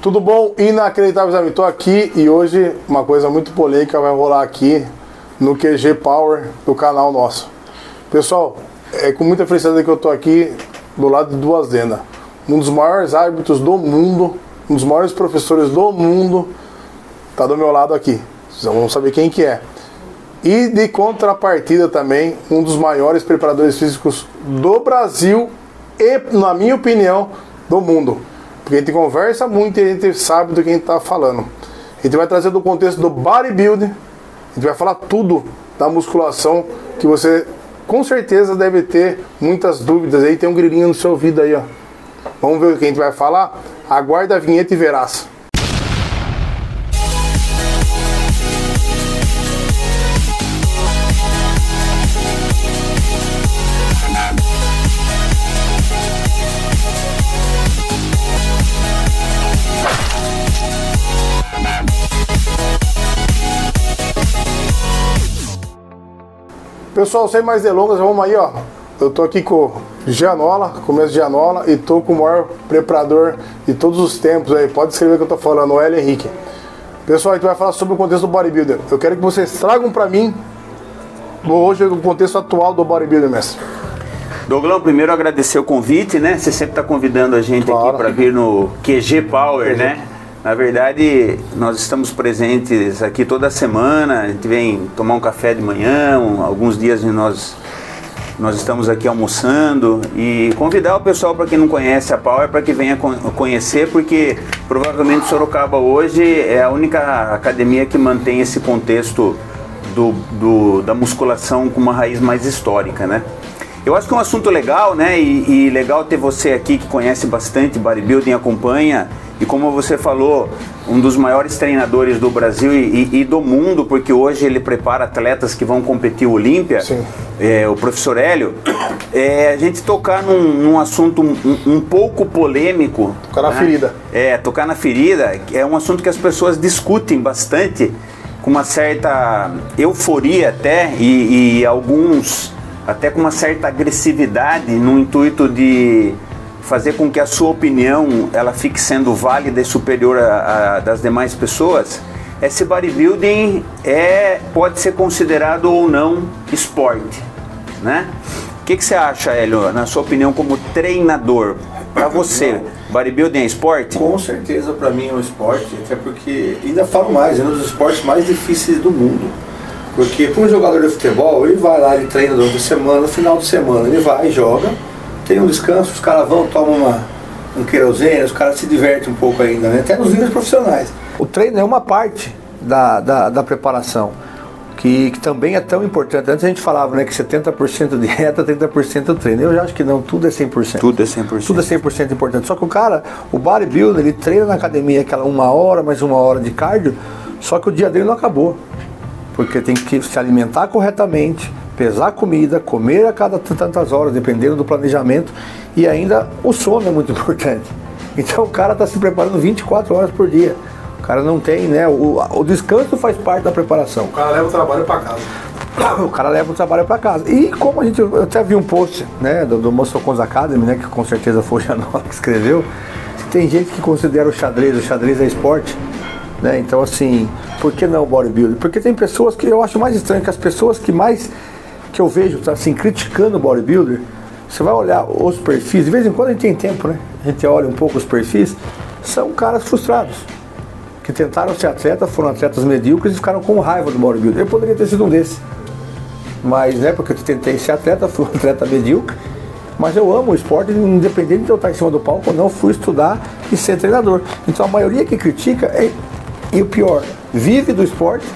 Tudo bom? Inacreditáveis amigos, estou aqui e hoje uma coisa muito polêmica vai rolar aqui no QG Power do canal nosso. Pessoal, é com muita felicidade que eu estou aqui do lado de duas lendas. Um dos maiores árbitros do mundo, um dos maiores professores do mundo, está do meu lado aqui. Vocês vão saber quem que é. E de contrapartida também, um dos maiores preparadores físicos do Brasil e, na minha opinião, do mundo. Porque a gente conversa muito e a gente sabe do que a gente está falando. A gente vai trazer do contexto do bodybuilding, a gente vai falar tudo da musculação, que você com certeza deve ter muitas dúvidas. Aí tem um grilinho no seu ouvido aí, ó. Vamos ver o que a gente vai falar? Aguarda a vinheta e verás. Pessoal, sem mais delongas, vamos aí, ó. Eu tô aqui com o Gianola, começo de Gianola, e tô com o maior preparador de todos os tempos aí. Pode escrever o que eu tô falando, o Hélio Henrique. Pessoal, a gente vai falar sobre o contexto do bodybuilder. Eu quero que vocês tragam pra mim hoje o contexto atual do bodybuilder, mestre. Douglão, primeiro agradecer o convite, né? Você sempre tá convidando a gente aqui para vir no QG Power, né? Na verdade, nós estamos presentes aqui toda semana, a gente vem tomar um café de manhã, alguns dias nós estamos aqui almoçando, e convidar o pessoal, para quem não conhece a Power, para que venha conhecer, porque provavelmente Sorocaba hoje é a única academia que mantém esse contexto da musculação com uma raiz mais histórica, né? Eu acho que é um assunto legal, né? E legal ter você aqui que conhece bastante bodybuilding, acompanha. E como você falou, um dos maiores treinadores do Brasil e do mundo, porque hoje ele prepara atletas que vão competir o Olímpia, o professor Hélio, a gente tocar num assunto um pouco polêmico. Tocar na ferida. Tocar na ferida, é um assunto que as pessoas discutem bastante, com uma certa euforia até, e alguns até com uma certa agressividade, no intuito de fazer com que a sua opinião ela fique sendo válida e superior a das demais pessoas. Esse bodybuilding pode ser considerado ou não esporte, né? O que você acha, Hélio, na sua opinião como treinador? Para você, bodybuilding é esporte? Com certeza, para mim é um esporte, até porque, ainda falo mais, é um dos esportes mais difíceis do mundo. Porque para um jogador de futebol, ele vai lá, ele treina durante a semana, no final de semana ele vai e joga, tem um descanso, os caras vão, tomam um querosene, os caras se divertem um pouco ainda, né? Até nos níveis profissionais. O treino é uma parte da preparação, que também é tão importante. Antes a gente falava, né, que 70% dieta, 30% treino. Eu já acho que não, tudo é 100%. Tudo é 100%. Tudo é 100% importante. Só que o bodybuilder, ele treina na academia aquela 1 hora, mais 1 hora de cardio, só que o dia dele não acabou. Porque tem que se alimentar corretamente, pesar a comida, comer a cada tantas horas, dependendo do planejamento, e ainda o sono é muito importante. Então o cara está se preparando 24 horas por dia. O cara não tem, né? O descanso faz parte da preparação. O cara leva o trabalho para casa. O cara leva o trabalho para casa. E como eu até vi um post, né, do Muscle Cons Academy, né, que com certeza foi o Gianola que escreveu, tem gente que considera o xadrez é esporte. Né? Então assim, por que não bodybuilding? Porque tem pessoas que eu acho mais estranho, que as pessoas que eu vejo assim, criticando o bodybuilder, você vai olhar os perfis, de vez em quando a gente tem tempo, né? A gente olha um pouco os perfis, são caras frustrados, que tentaram ser atleta, foram atletas medíocres e ficaram com raiva do bodybuilder. Eu poderia ter sido um desses, mas né, porque eu tentei ser atleta, fui um atleta medíocre, mas eu amo o esporte, independente de eu estar em cima do palco ou não, fui estudar e ser treinador. Então a maioria que critica e o pior, vive do esporte,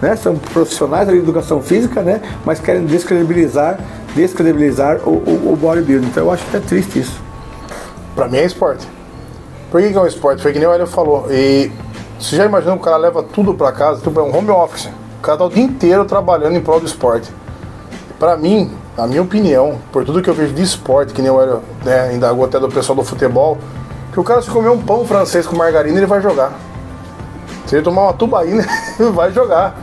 né? São profissionais da educação física, né? Mas querem descredibilizar o bodybuilding. Então eu acho até triste isso. Pra mim é esporte. Por que é um esporte? Foi que nem o Hélio falou. E você já imaginou que o cara leva tudo pra casa, tudo é um home office. O cara tá o dia inteiro trabalhando em prol do esporte. Pra mim, na minha opinião, por tudo que eu vejo de esporte, que nem o Hélio, né, indagou até do pessoal do futebol, que o cara se comer um pão francês com margarina, ele vai jogar. Se ele tomar uma tubaína, ele vai jogar.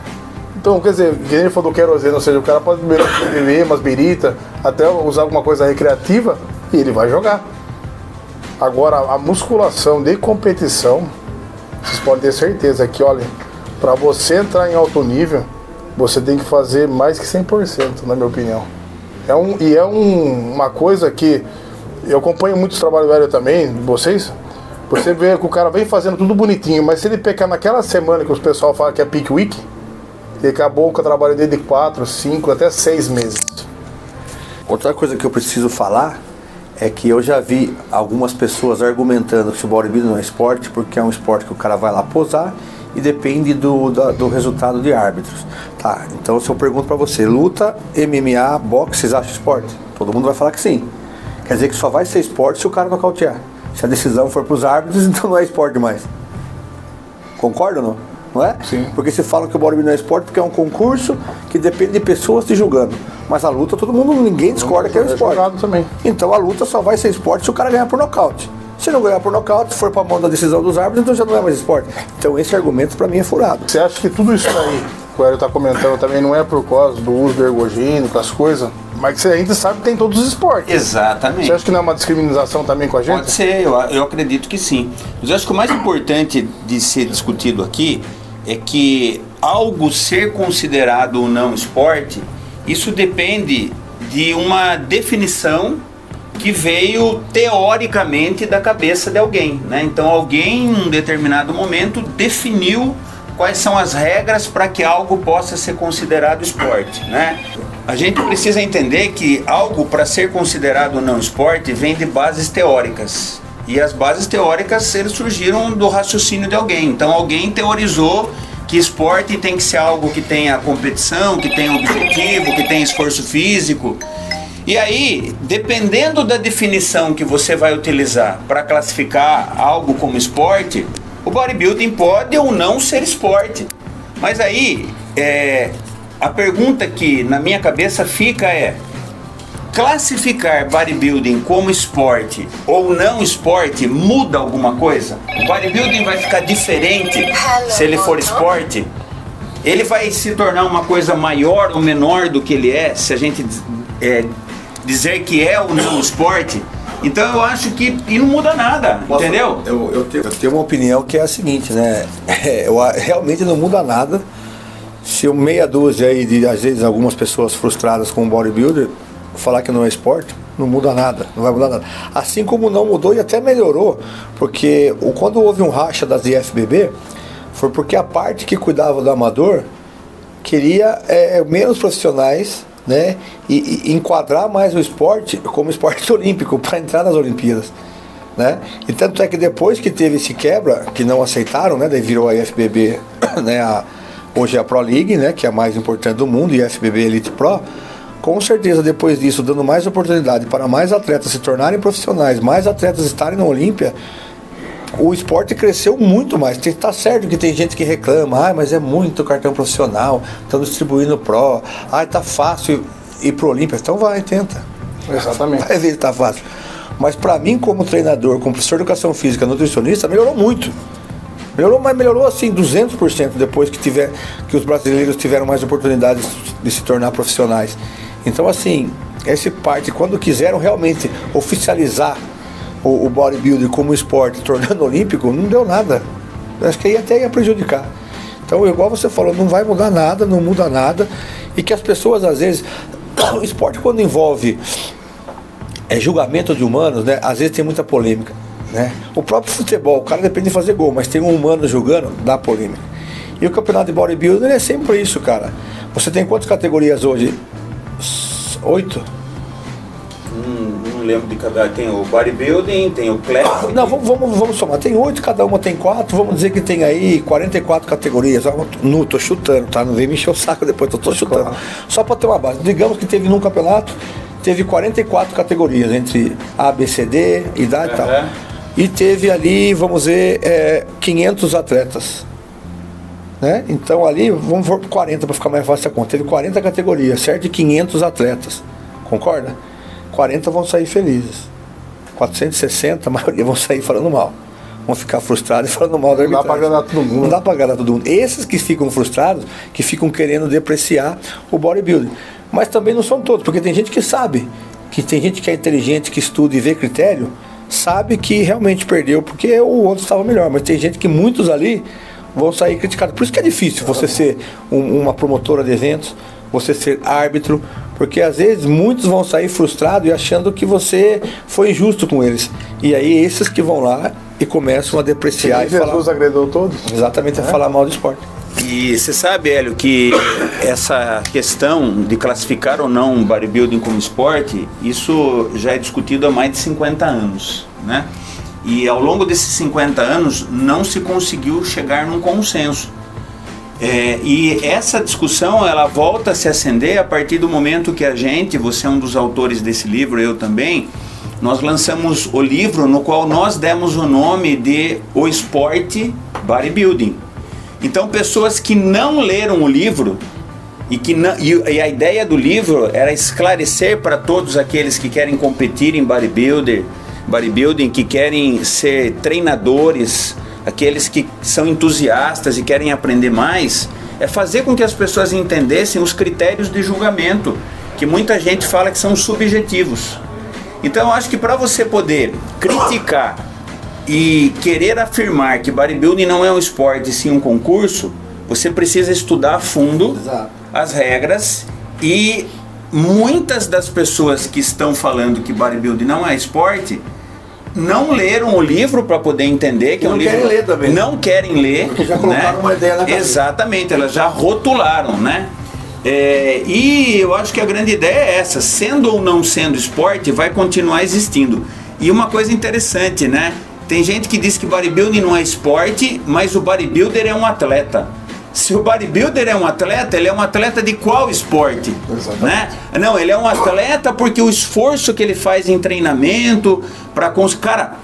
Então, quer dizer, que ele falou do querosene, ou seja, o cara pode beber umas birita, até usar alguma coisa recreativa, e ele vai jogar. Agora, a musculação de competição, vocês podem ter certeza que, olha, para você entrar em alto nível, você tem que fazer mais que 100%, na minha opinião. Uma coisa que eu acompanho muitos trabalhos velhos também, vocês. Você vê que o cara vem fazendo tudo bonitinho, mas se ele pecar naquela semana que os pessoal falam que é peak week, ele acabou com o trabalho dele de 4, 5, até 6 meses. Outra coisa que eu preciso falar é que eu já vi algumas pessoas argumentando que o bodybuilding não é esporte, porque é um esporte que o cara vai lá posar e depende do resultado de árbitros. Tá, então se eu pergunto pra você, luta, MMA, boxe, vocês acham esporte? Todo mundo vai falar que sim. Quer dizer que só vai ser esporte se o cara nocautear. Se a decisão for pros árbitros, então não é esporte mais. Concorda ou não? Não é? Sim. Porque se falam que o bodybuilding não é esporte porque é um concurso que depende de pessoas te julgando. Mas a luta, ninguém discorda que é um esporte. Também. Então a luta só vai ser esporte se o cara ganhar por nocaute. Se não ganhar por nocaute, for pra mão da decisão dos árbitros, então já não é mais esporte. Então esse argumento pra mim é furado. Você acha que tudo isso aí, que o Hélio tá comentando, também não é por causa do uso do ergogênico, as coisas, mas que você ainda sabe que tem todos os esportes? Exatamente. Você acha que não é uma discriminação também com a gente? Pode ser, eu acredito que sim. Mas eu acho que o mais importante de ser discutido aqui é que algo ser considerado ou não esporte, isso depende de uma definição que veio teoricamente da cabeça de alguém, né? Então alguém em um determinado momento definiu quais são as regras para que algo possa ser considerado esporte, né? A gente precisa entender que algo para ser considerado ou não esporte vem de bases teóricas. E as bases teóricas eles surgiram do raciocínio de alguém. Então alguém teorizou que esporte tem que ser algo que tenha competição, que tenha objetivo, que tenha esforço físico. E aí, dependendo da definição que você vai utilizar para classificar algo como esporte, o bodybuilding pode ou não ser esporte. Mas aí, a pergunta que na minha cabeça fica é: classificar bodybuilding como esporte ou não esporte muda alguma coisa? O bodybuilding vai ficar diferente se ele for esporte? Ele vai se tornar uma coisa maior ou menor do que ele é, se a gente dizer que é ou não esporte? Então eu acho que e não muda nada, entendeu? Eu tenho uma opinião que é a seguinte, né? Realmente não muda nada se meia dúzia aí de, às vezes, algumas pessoas frustradas com o bodybuilder falar que não é esporte, não muda nada, não vai mudar nada. Assim como não mudou e até melhorou, porque quando houve um racha das IFBB, foi porque a parte que cuidava do amador queria menos profissionais, né, e enquadrar mais o esporte como esporte olímpico para entrar nas Olimpíadas, né? E tanto é que depois que teve esse quebra, que não aceitaram, né, daí virou a IFBB, né, hoje é a Pro League, né, que é a mais importante do mundo, e a IFBB Elite Pro. Com certeza, depois disso, dando mais oportunidade para mais atletas se tornarem profissionais, mais atletas estarem na Olímpia, o esporte cresceu muito mais. Tá certo que tem gente que reclama, mas é muito cartão profissional, estão distribuindo Pro, tá fácil ir pro Olímpia. Então vai, tenta. Exatamente. Vai ver se tá fácil. Mas para mim, como treinador, como professor de educação física, nutricionista, melhorou muito. Melhorou assim 200% depois que os brasileiros tiveram mais oportunidades de se tornar profissionais. Então assim, essa parte, quando quiseram realmente oficializar o bodybuilding como esporte, tornando olímpico, não deu nada. Eu acho que aí até ia prejudicar. Então, igual você falou, não vai mudar nada, não muda nada. E que as pessoas, às vezes, o esporte quando envolve julgamento de humanos, né, às vezes tem muita polêmica, né? O próprio futebol, o cara depende de fazer gol, mas tem um humano julgando, dá polêmica. E o campeonato de bodybuilding é sempre isso, cara. Você tem quantas categorias hoje? 8? Não lembro de cada. Tem o bodybuilding, tem o classic. Não, vamos somar. Tem 8, cada uma tem 4. Vamos dizer que tem aí 44 categorias. Tô chutando, tá? Não vem me encher o saco depois, tô chutando. Só para ter uma base. Digamos que teve num campeonato, teve 44 categorias, entre A, B, C, D, idade e tal. E teve ali, vamos ver, 500 atletas. Né? Então ali, vamos por 40 para ficar mais fácil a conta. Teve 40 categorias, certo? E 500 atletas. Concorda? 40 vão sair felizes. 460, a maioria vão sair falando mal. Vão ficar frustrados e falando mal da arbitragem. Não dá para agradar todo mundo. Não dá para agradar todo mundo. Esses que ficam frustrados, que ficam querendo depreciar o bodybuilding. Mas também não são todos, porque tem gente que sabe, que tem gente que é inteligente, que estuda e vê critério, sabe que realmente perdeu porque o outro estava melhor. Mas tem gente que muitos ali vão sair criticados. Por isso que é difícil você ser uma promotora de eventos, você ser árbitro, porque às vezes muitos vão sair frustrados e achando que você foi injusto com eles. E aí esses que vão lá e começam a depreciar e Jesus agredou todos? Exatamente, a falar mal do esporte. E você sabe, Hélio, que essa questão de classificar ou não o bodybuilding como esporte, isso já é discutido há mais de 50 anos, né? E ao longo desses 50 anos não se conseguiu chegar num consenso. E essa discussão ela volta a se acender a partir do momento que a gente, você é um dos autores desse livro, eu também, nós lançamos o livro no qual nós demos o nome de O Esporte Bodybuilding. Então pessoas que não leram o livro e a ideia do livro era esclarecer para todos aqueles que querem competir em bodybuilding, que querem ser treinadores, aqueles que são entusiastas e querem aprender mais, é fazer com que as pessoas entendessem os critérios de julgamento, que muita gente fala que são subjetivos. Então eu acho que para você poder criticar e querer afirmar que bodybuilding não é um esporte, sim um concurso, você precisa estudar a fundo as regras, e muitas das pessoas que estão falando que bodybuilding não é esporte não leram o livro para poder entender que é um livro. Não querem ler também. Não querem ler. Porque já colocaram uma ideia na cabeça. Exatamente, elas já rotularam, né? E eu acho que a grande ideia é essa, sendo ou não sendo esporte, vai continuar existindo. E uma coisa interessante, né? Tem gente que diz que bodybuilding não é esporte, mas o bodybuilder é um atleta. Se o bodybuilder é um atleta, ele é um atleta de qual esporte? Né? Não, ele é um atleta porque o esforço que ele faz em treinamento para conseguir... Cara,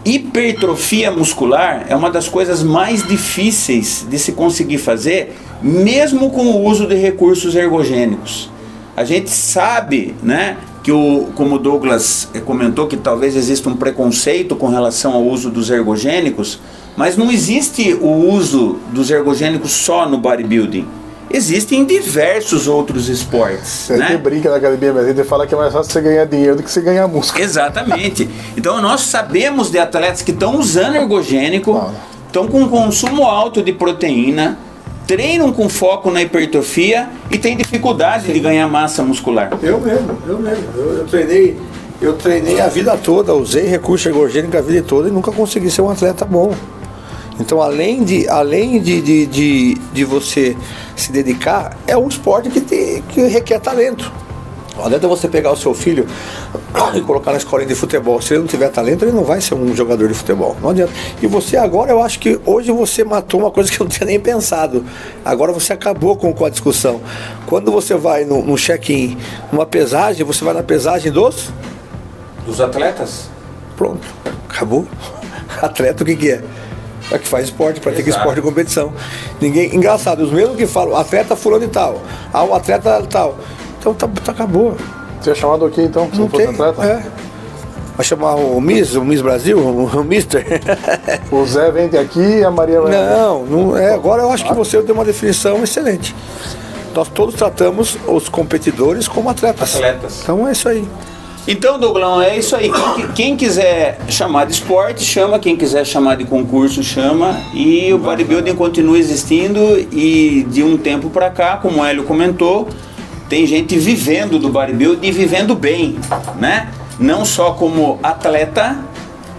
hipertrofia muscular é uma das coisas mais difíceis de se conseguir fazer, mesmo com o uso de recursos ergogênicos. A gente sabe, né, que como o Douglas comentou, que talvez exista um preconceito com relação ao uso dos ergogênicos, mas não existe o uso dos ergogênicos só no bodybuilding. Existem diversos outros esportes. Você que brinca na academia, mas ele fala que é mais fácil você ganhar dinheiro do que você ganhar músculo. Exatamente. Então nós sabemos de atletas que estão usando ergogênico, estão com um consumo alto de proteína, treinam com foco na hipertrofia e têm dificuldade de ganhar massa muscular. Eu mesmo. Eu treinei a vida toda, usei recurso ergogênico a vida toda e nunca consegui ser um atleta bom. Então, além de você se dedicar, é um esporte que requer talento. Não adianta você pegar o seu filho e colocar na escolinha de futebol. Se ele não tiver talento, ele não vai ser um jogador de futebol. Não adianta. E você agora, eu acho que hoje você matou uma coisa que eu não tinha nem pensado. Agora você acabou com a discussão. Quando você vai no check-in, numa pesagem, você vai na pesagem dos atletas? Pronto, acabou. Atleta o que é? É que faz esporte, pratica esporte de competição. Engraçado, os mesmos que falam atleta fulano e tal, o atleta tal. Então acabou. Você é chamado aqui então, se não fosse atleta? Vai chamar o Miss Brasil, o Mister. O Zé vem aqui e a Maria vai. Não é. Agora eu acho que você deu uma definição excelente. Nós todos tratamos os competidores como atletas. Então é isso aí. Então, Douglão, é isso aí. Quem quiser chamar de esporte, chama. Quem quiser chamar de concurso, chama. E o bodybuilding continua existindo. E de um tempo para cá, como o Hélio comentou, tem gente vivendo do bodybuilding e vivendo bem, né? Não só como atleta,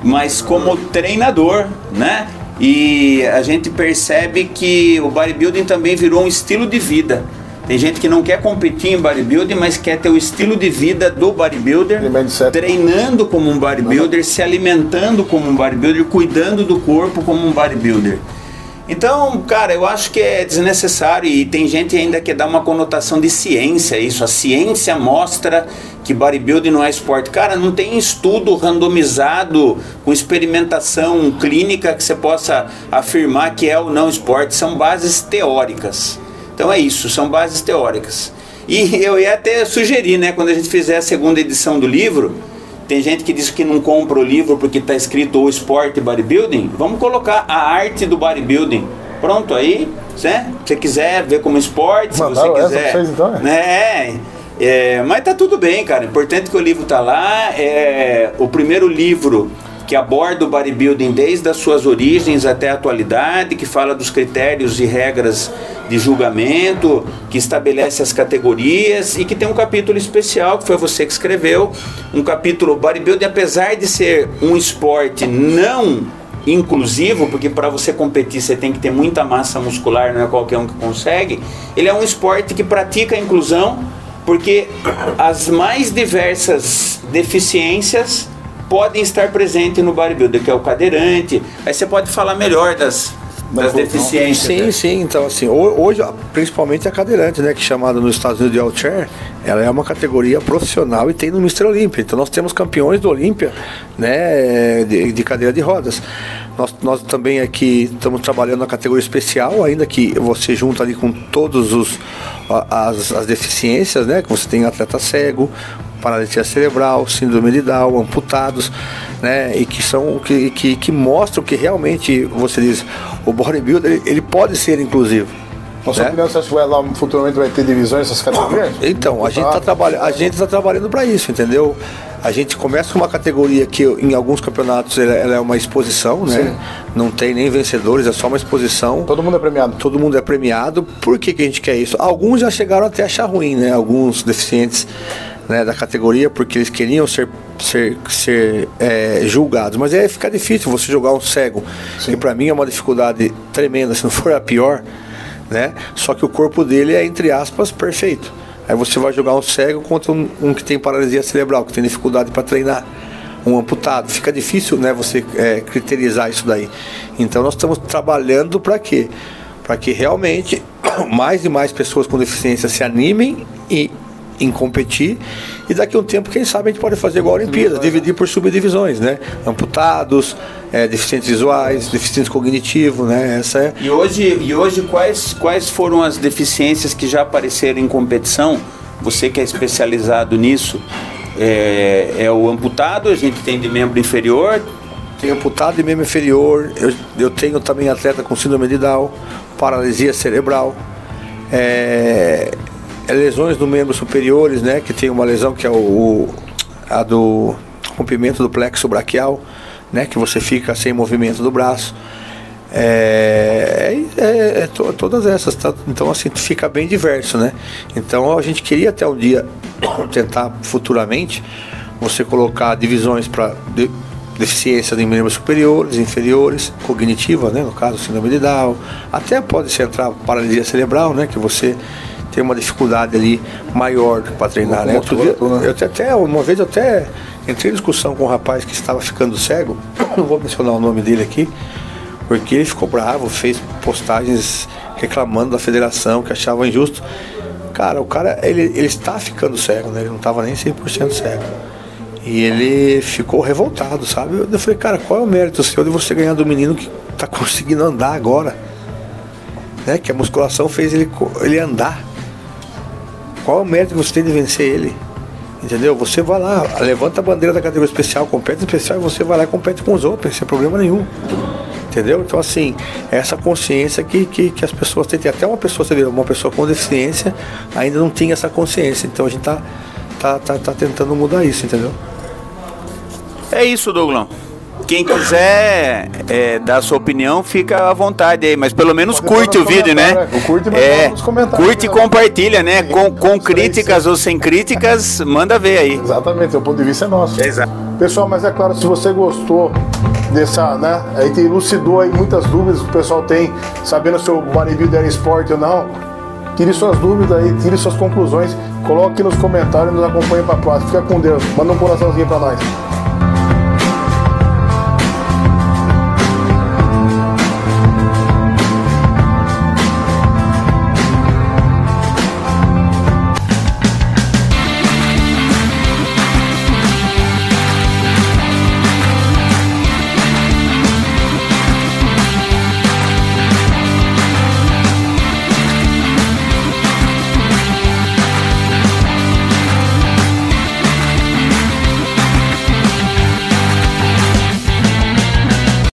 mas como treinador, né? E a gente percebe que o bodybuilding também virou um estilo de vida. Tem gente que não quer competir em bodybuilding, mas quer ter o estilo de vida do bodybuilder, treinando como um bodybuilder, se alimentando como um bodybuilder, cuidando do corpo como um bodybuilder. Então, cara, eu acho que é desnecessário, e tem gente ainda que dá uma conotação de ciência isso. A ciência mostra que bodybuilding não é esporte. Cara, não tem estudo randomizado com experimentação clínica que você possa afirmar que é ou não esporte. São bases teóricas. Então é isso, são bases teóricas. E eu ia até sugerir, né, quando a gente fizer a segunda edição do livro, tem gente que diz que não compra o livro porque está escrito o esporte bodybuilding, vamos colocar a arte do bodybuilding. Pronto, aí, né? Se você quiser ver como esporte, se você quiser, então, né? Mas tá tudo bem, cara. Importante que o livro tá lá. É o primeiro livro que aborda o bodybuilding desde as suas origens até a atualidade, que fala dos critérios e regras de julgamento, que estabelece as categorias e que tem um capítulo especial, que foi você que escreveu, um capítulo bodybuilding, apesar de ser um esporte não inclusivo, porque para você competir você tem que ter muita massa muscular, não é qualquer um que consegue, ele é um esporte que pratica a inclusão, porque as mais diversas deficiências podem estar presentes no bodybuilder, que é o cadeirante. Aí você pode falar melhor das deficiências. Sim. Então, assim, hoje, principalmente a cadeirante, né, que é chamada nos Estados Unidos de wheelchair, ela é uma categoria profissional e tem no Mr. Olympia. Então, nós temos campeões do Olympia, né, de cadeira de rodas. Nós também aqui estamos trabalhando na categoria especial, ainda que você junta ali com todos as deficiências, né, que você tem atleta cego, paralisia cerebral, síndrome de Down, amputados, né, e que mostram que realmente, você diz, o bodybuilder, ele pode ser inclusivo. Na sua opinião, você acha que lá futuramente vai ter divisões nessas categorias? Então, a gente está trabalhando para isso, entendeu? A gente começa com uma categoria que em alguns campeonatos ela é uma exposição, né? Sim. Não tem nem vencedores, é só uma exposição. Todo mundo é premiado. Todo mundo é premiado. Por que a gente quer isso? Alguns já chegaram até a achar ruim, né? Alguns deficientes, né, da categoria, porque eles queriam ser julgados, mas aí fica difícil você jogar um cego. Sim. Que para mim é uma dificuldade tremenda, se não for a pior, né? Só que o corpo dele é, entre aspas, perfeito. Aí você vai jogar um cego contra um que tem paralisia cerebral, que tem dificuldade para treinar, um amputado. Fica difícil, né, você criterizar isso daí. Então nós estamos trabalhando para quê? Para que realmente mais e mais pessoas com deficiência se animem em competir, e daqui a um tempo, quem sabe, a gente pode fazer igual a Olimpíada, dividir por subdivisões, né? Amputados, deficientes visuais, deficientes cognitivos, né? E hoje quais foram as deficiências que já apareceram em competição? Você que é especializado nisso, é o amputado, a gente tem de membro inferior? Tem amputado de membro inferior, eu tenho também atleta com síndrome de Down, paralisia cerebral, lesões no membro superiores, né, que tem uma lesão que é a do rompimento do plexo braquial, né, que você fica sem movimento do braço, todas essas, tá? Então assim fica bem diverso, né? Então a gente queria até um dia tentar futuramente você colocar divisões para deficiência de membros superiores, inferiores, cognitivas, né, no caso síndrome de Down, até pode se entrar paralisia cerebral, né, que você tem uma dificuldade ali maior para treinar, né? Uma vez eu até entrei em discussão com um rapaz que estava ficando cego, não vou mencionar o nome dele aqui, porque ele ficou bravo, fez postagens reclamando da federação, que achava injusto. Cara, o cara, ele está ficando cego, né? Ele não estava nem 100% cego. E ele ficou revoltado, sabe? Eu falei, cara, qual é o mérito seu de você ganhar do menino que está conseguindo andar agora? Né? Que a musculação fez ele andar. Qual é o mérito que você tem de vencer ele? Entendeu? Você vai lá, levanta a bandeira da categoria especial, compete especial, e você vai lá e compete com os outros, sem problema nenhum. Entendeu? Então assim, essa consciência que as pessoas têm. Até uma pessoa com deficiência ainda não tinha essa consciência. Então a gente tá tentando mudar isso, entendeu? É isso, Douglas. Quem quiser dar a sua opinião, fica à vontade aí, mas pelo menos curte o vídeo, né? Curte e compartilha, né? Com críticas ou sem críticas, manda ver aí. Exatamente, o ponto de vista é nosso. Exato. Pessoal, mas é claro, se você gostou dessa, né? A gente elucidou aí muitas dúvidas que o pessoal tem, sabendo se o bodybuilder é esporte ou não. Tire suas dúvidas aí, tire suas conclusões, coloque aqui nos comentários e nos acompanhe para a próxima. Fica com Deus. Manda um coraçãozinho para nós.